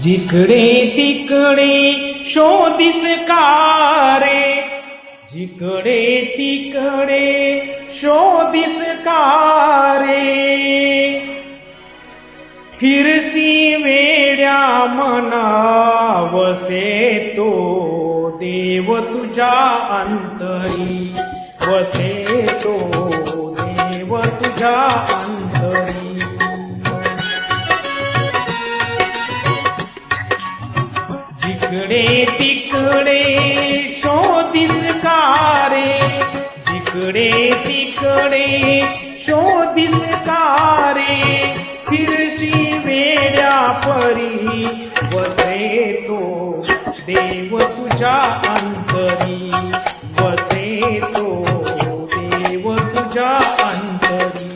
जिकडे तिकडे शोधिस कारे, जिकडे तिकडे शोधिस कारे, फिरसी वेड्या मना वसे तो देव तुझ्या अंतरी, वसे तो देव तुझ्या अंतरी. जिकडे तिकडे शोधिस कारे, जिकडे तिकडे शोधिस कारे, फिरशी वेड्या परी वसे तो देव तुझ्या अंतरी, वसे तो देव तुझ्या अंतरी.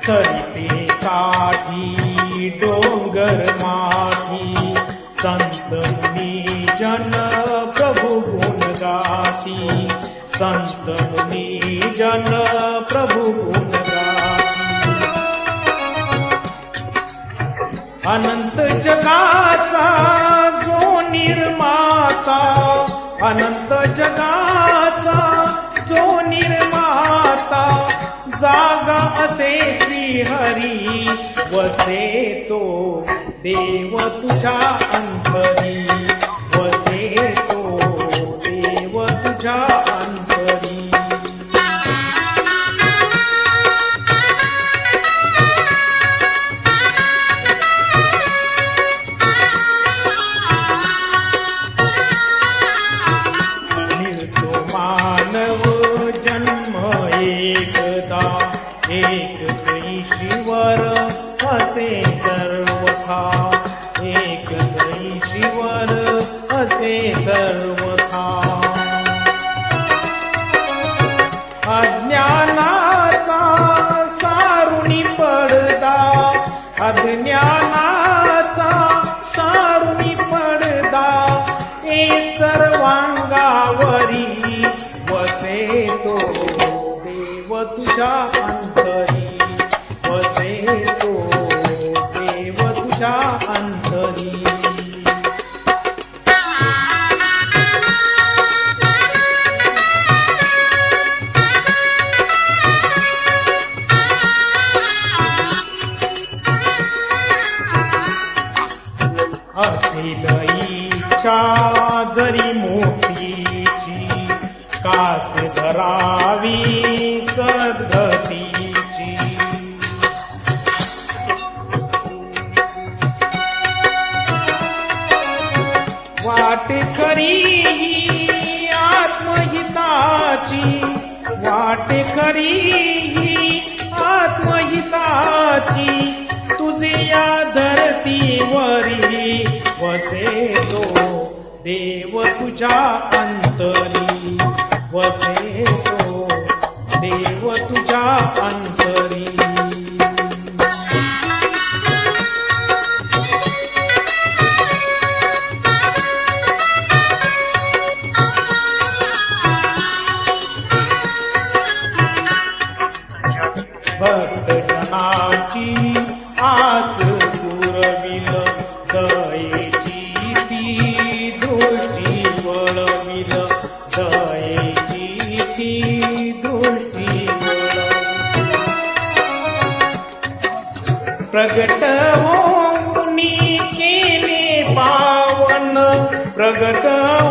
सरिते काठी डोंगर माथी, संत मुनी जन प्रभु गुण गाती, संत मुनी जन प्रभु गुण गाती. अनंत जगाचा जो निर्माता, अनंत जगाचा जो निर्माता, जागा असे श्रीहरी वसे तो देव तुझ्या अंतरी, वसे तो देव तुझ्या अंतरी. निर्तो मानव जन्म एकदा, एकच ईश्वर असे सर्वथा, एकच ईश्वर असे सर्वथा. अज्ञानाचा सारुणी पडदा, अज्ञानाचा सारुणी पडदा, ए सर्वांगावरी वसे तो देव तुझ्या अंतरी, वसे तो देव तुझ्या अंतरी. असेल इच्छा जरी मोठीची, कास धरावी सद्गतीची. वाट खरी आत्महिताची, वाट खरी आत्महिताची, तुझे या धरतीवरी वसे तो देव तुझ्या अंतरी, वसे तो देव तुझ्या अंतरी. भक्त जनाची आस पुरविल, दयेची ती दृष्टी वळविल, दयेची ती दृष्टी वळविल. प्रगट होऊनी केले पावन, प्रगट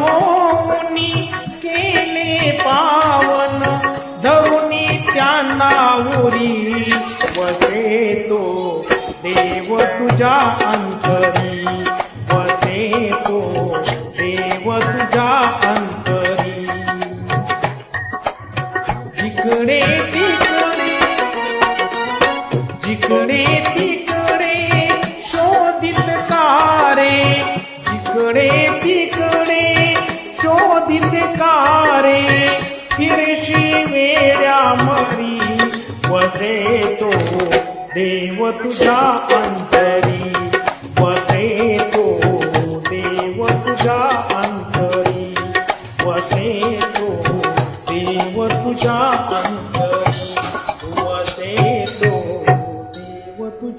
होऊनी केले पावन, धवनी त्यांना उरी वसे तो देव तुझ्या अंतरी, वसे तो देव तुझ्या अंतरी. जिकडे तिकडे, जिकडे तिकडे शोधित कारे, जिकडे तिकडे शोधित कारे, फिरशी वेड्या मरी वसे तो देव तुझ्या अंतरी, वसे तो देव तुझ्या बसे तो देव तुझ्या अंतरी.